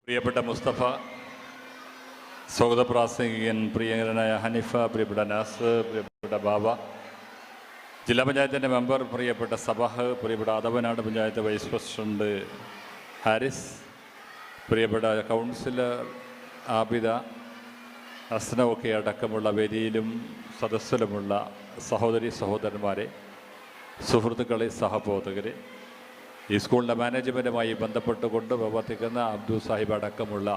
പ്രിയപ്പെട്ട മുസ്തഫ, സ്വാഗത പ്രാസംഗികൻ പ്രിയങ്കരനായ ഹനീഫ, പ്രിയപ്പെട്ട നാസ്, പ്രിയപ്പെട്ട ബാബ, ജില്ലാ പഞ്ചായത്തിൻ്റെ മെമ്പർ പ്രിയപ്പെട്ട സബാഹ്, പ്രിയപ്പെട്ട അതവനാട് പഞ്ചായത്ത് വൈസ് പ്രസിഡന്റ് ഹാരിസ്, പ്രിയപ്പെട്ട കൗൺസിലർ ആബിദ, ഹസ്നൊക്കെ അടക്കമുള്ള വേദിയിലും സദസ്സിലുമുള്ള സഹോദരി സഹോദരന്മാരെ, സുഹൃത്തുക്കളെ, സഹബോധകരെ, ഈ സ്കൂളിൻ്റെ മാനേജ്മെൻറ്റുമായി ബന്ധപ്പെട്ടുകൊണ്ട് പ്രവർത്തിക്കുന്ന അബ്ദുൽ സാഹിബ് അടക്കമുള്ള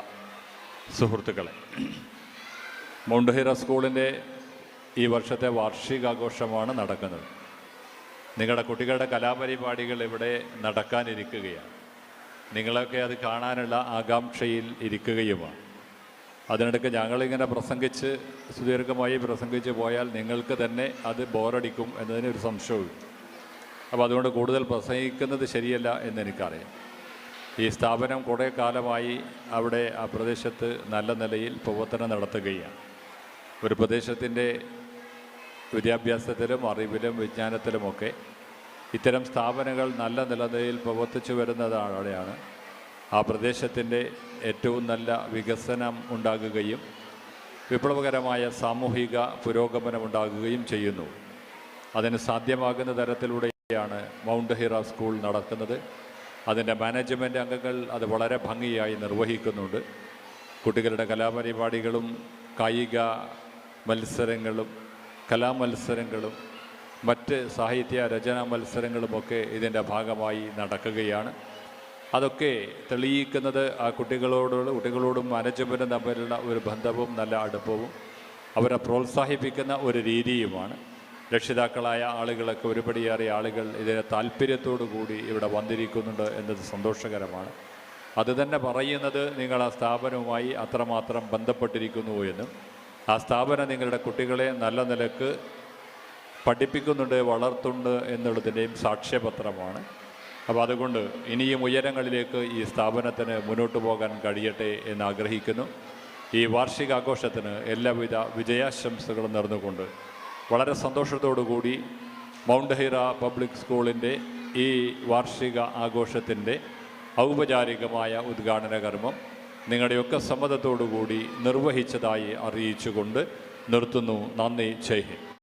സുഹൃത്തുക്കളെ, മൗണ്ട് ഹിറ സ്കൂളിൻ്റെ ഈ വർഷത്തെ വാർഷികാഘോഷമാണ് നടക്കുന്നത്. നിങ്ങളുടെ കുട്ടികളുടെ കലാപരിപാടികൾ ഇവിടെ നടക്കാനിരിക്കുകയാണ്. നിങ്ങളൊക്കെ അത് കാണാനുള്ള ആകാംക്ഷയിൽ ഇരിക്കുകയുമാണ്. അതിനിടയ്ക്ക് ഞങ്ങളിങ്ങനെ പ്രസംഗിച്ച് സുദീർഘമായി പ്രസംഗിച്ച് പോയാൽ നിങ്ങൾക്ക് തന്നെ അത് ബോറടിക്കും എന്നതിനൊരു സംശയവും. അപ്പോൾ അതുകൊണ്ട് കൂടുതൽ പ്രസംഗിക്കുന്നത് ശരിയല്ല എന്നെനിക്കറിയാം. ഈ സ്ഥാപനം കുറേ കാലമായി അവിടെ ആ പ്രദേശത്ത് നല്ല നിലയിൽ പ്രവർത്തനം നടത്തുകയാണ്. ഒരു പ്രദേശത്തിൻ്റെ വിദ്യാഭ്യാസത്തിലും അറിവിലും വിജ്ഞാനത്തിലുമൊക്കെ ഇത്തരം സ്ഥാപനങ്ങൾ നല്ല നിലയിൽ പ്രവർത്തിച്ചു വരുന്നതാണ് ആ പ്രദേശത്തിൻ്റെ ഏറ്റവും നല്ല വികസനം ഉണ്ടാകുകയും വിപ്ലവകരമായ സാമൂഹിക പുരോഗമനം ഉണ്ടാകുകയും ചെയ്യുന്നു. അതിന് സാധ്യമാകുന്ന തരത്തിലൂടെയാണ് മൗണ്ട് ഹിറ സ്കൂൾ നടക്കുന്നത്. അതിൻ്റെ മാനേജ്മെൻറ്റ് അംഗങ്ങൾ അത് വളരെ ഭംഗിയായി നിർവഹിക്കുന്നുണ്ട്. കുട്ടികളുടെ കലാപരിപാടികളും കായിക മത്സരങ്ങളും കലാമത്സരങ്ങളും മറ്റ് സാഹിത്യ രചനാ മത്സരങ്ങളുമൊക്കെ ഇതിൻ്റെ ഭാഗമായി നടക്കുകയാണ്. അതൊക്കെ തെളിയിക്കുന്നത് ആ കുട്ടികളോടും മാനേജ്മെൻറ്റും തമ്മിലുള്ള ഒരു ബന്ധവും നല്ല അടുപ്പവും അവരെ പ്രോത്സാഹിപ്പിക്കുന്ന ഒരു രീതിയുമാണ്. രക്ഷിതാക്കളായ ആളുകളൊക്കെ ഒരുപടിയേറെ ആളുകൾ ഇതിനെ താല്പര്യത്തോടു കൂടി ഇവിടെ വന്നിരിക്കുന്നുണ്ട് എന്നത് സന്തോഷകരമാണ്. അത് തന്നെ പറയുന്നത് നിങ്ങൾ ആ സ്ഥാപനവുമായി അത്രമാത്രം ബന്ധപ്പെട്ടിരിക്കുന്നു എന്നും ആ സ്ഥാപനം നിങ്ങളുടെ കുട്ടികളെ നല്ല നിലക്ക് പഠിപ്പിക്കുന്നുണ്ട്, വളർത്തുന്നുണ്ട് എന്നുള്ളതിൻ്റെയും സാക്ഷ്യപത്രമാണ്. അപ്പോൾ അതുകൊണ്ട് ഇനിയും ഉയരങ്ങളിലേക്ക് ഈ സ്ഥാപനത്തിന് മുന്നോട്ട് പോകാൻ കഴിയട്ടെ എന്ന് ആഗ്രഹിക്കുന്നു. ഈ വാർഷികാഘോഷത്തിന് എല്ലാവിധ വിജയാശംസകളും നേർന്നുകൊണ്ട് വളരെ സന്തോഷത്തോടു കൂടി മൗണ്ട് ഹിറ പബ്ലിക് സ്കൂളിൻ്റെ ഈ വാർഷിക ആഘോഷത്തിൻ്റെ ഔപചാരികമായ ഉദ്ഘാടന കർമ്മം നിങ്ങളുടെയൊക്കെ സമ്മതത്തോടു കൂടി നിർവഹിച്ചതായി അറിയിച്ചുകൊണ്ട് നിർത്തുന്നു. നന്ദി. ജയ് ഹിന്ദ്.